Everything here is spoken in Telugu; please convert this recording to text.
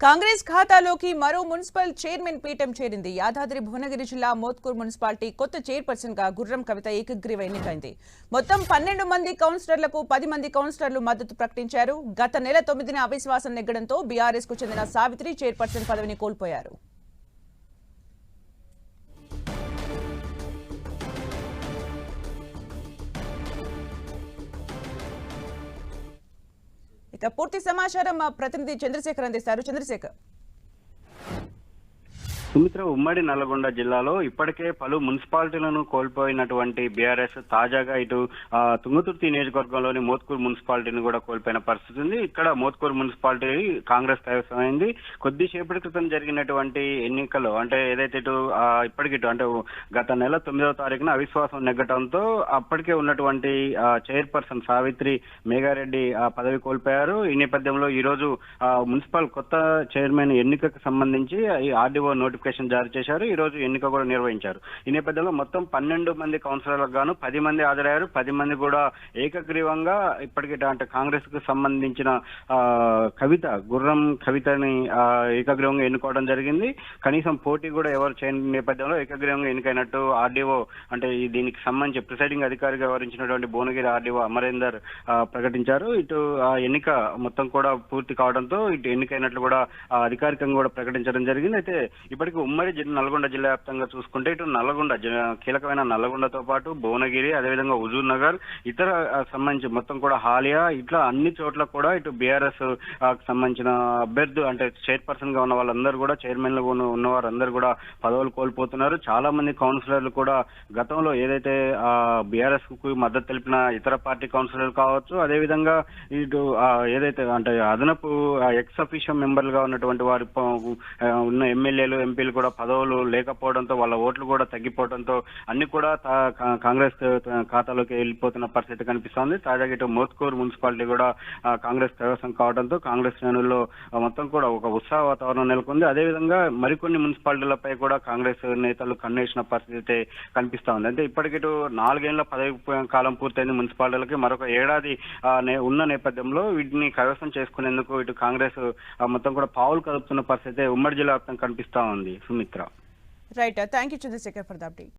కాంగ్రెస్ ఖాతాలోకి మరో మున్సిపల్ చైర్మన్ పీఠం చేరింది. యాదాద్రి భువనగిరి జిల్లా మోత్కూర్ మున్సిపాలిటీ కొత్త చైర్పర్సన్ గా గుర్రం కవిత ఏకగ్రీవ ఎన్నికైంది. మొత్తం 12 మంది కౌన్సిలర్లకు 10 మంది కౌన్సిలర్లు మద్దతు ప్రకటించారు. గత నెల 9న అవిశ్వాసం నెగ్గడంతో బీఆర్ఎస్ కు చెందిన సావిత్రి చైర్పర్సన్ పదవిని కోల్పోయారు. ఇక పూర్తి సమాచారం మా ప్రతినిధి చంద్రశేఖర్ అందిస్తారు. చంద్రశేఖర్, సుమిత్ర, ఉమ్మడి నల్గొండ జిల్లాలో ఇప్పటికే పలు మున్సిపాలిటీలను కోల్పోయినటువంటి బీఆర్ఎస్ తాజాగా ఇటు తుంగతుర్తి నియోజకవర్గంలోని మోత్కూర్ మున్సిపాలిటీని కూడా కోల్పోయిన పరిస్థితి ఉంది. ఇక్కడ మోత్కూర్ మున్సిపాలిటీ కాంగ్రెస్ కైవసమైంది. కొద్దిసేపటి క్రితం జరిగినటువంటి ఎన్నికల్లో అంటే ఏదైతే ఇటు ఇప్పటికిటు అంటే గత నెల 9వ తారీఖున అవిశ్వాసం నెగ్గటంతో అప్పటికే ఉన్నటువంటి చైర్పర్సన్ సావిత్రి మేఘారెడ్డి పదవి కోల్పోయారు. ఈ నేపథ్యంలో ఈ రోజు మున్సిపల్ కొత్త చైర్మన్ ఎన్నికకు సంబంధించి ఆర్డీఓ నోటిఫికేషన్ జారీ చేశారు. ఈ రోజు ఎన్నిక కూడా నిర్వహించారు. ఈ నేపథ్యంలో మొత్తం 12 మంది కౌన్సిలర్లకు గాను 10 మంది హాజరయ్యారు. 10 మంది కూడా ఏకగ్రీవంగా ఇప్పటికే అంటే కాంగ్రెస్ కు సంబంధించిన కవిత గుర్రం కవితని ఏకగ్రీవంగా ఎన్నుకోవడం జరిగింది. కనీసం పోటీ కూడా ఎవరు చేయని నేపథ్యంలో ఏకగ్రీవంగా ఎన్నికైనట్టు ఆర్డీఓ అంటే దీనికి సంబంధించి ప్రిసైడింగ్ అధికారిగా వ్యవహరించినటువంటి భువనగిరి ఆర్డీఓ అమరేందర్ ప్రకటించారు. ఇటు ఎన్నిక మొత్తం కూడా పూర్తి కావడంతో ఇటు ఎన్నికైనట్లు కూడా అధికారికంగా కూడా ప్రకటించడం జరిగింది. అయితే ఇప్పటికీ ఉమ్మడి నల్గొండ జిల్లా వ్యాప్తంగా చూసుకుంటే ఇటు నల్గొండ కీలకమైన నల్గొండ పాటు భువనగిరి, అదేవిధంగా హుజూర్ నగర్, ఇతర సంబంధించి మొత్తం కూడా హాలియా ఇట్లా అన్ని చోట్ల కూడా ఇటు బీఆర్ఎస్ సంబంధించిన అభ్యర్థు అంటే చైర్పర్సన్ గా ఉన్న వాళ్ళందరూ కూడా చైర్మన్ ఉన్న వారందరూ కూడా పదవులు కోల్పోతున్నారు. చాలా మంది కౌన్సిలర్లు కూడా గతంలో ఏదైతే బీఆర్ఎస్ కు మద్దతు తెలిపిన ఇతర పార్టీ కౌన్సిలర్లు కావచ్చు, అదేవిధంగా ఇటు ఏదైతే అంటే అదనపు ఎక్స్ అఫీషియో మెంబర్లుగా ఉన్నటువంటి వారి ఉన్న ఎమ్మెల్యేలు, ఎంపీలు కూడా పదవులు లేకపోవడంతో వాళ్ళ ఓట్లు కూడా తగ్గిపోవడంతో అన్ని కూడా కాంగ్రెస్ ఖాతాలోకి వెళ్ళిపోతున్న పరిస్థితి కనిపిస్తోంది. తాజాగా ఇటు మోత్కూర్ మున్సిపాలిటీ కూడా కాంగ్రెస్ కైవసం కావడంతో కాంగ్రెస్ శ్రేణుల్లో మొత్తం కూడా ఒక ఉత్సాహ వాతావరణం నెలకొంది. అదేవిధంగా మరికొన్ని మున్సిపాలిటీలపై కూడా కాంగ్రెస్ నేతలు కన్నేసిన పరిస్థితి కనిపిస్తా ఉంది. అంటే ఇప్పటికిటు 4 ఏళ్ల పదవి కాలం పూర్తయింది మున్సిపాలిటీలకి. మరొక ఏడాది ఉన్న నేపథ్యంలో వీటిని కైవసం చేసుకునేందుకు ఇటు కాంగ్రెస్ మొత్తం కూడా పావులు కదుపుతున్న పరిస్థితి ఉమ్మడి జిల్లా వ్యాప్తంగా కనిపిస్తా ఉంది. Sumitra, right. Thank you Chandrashekhar for the update.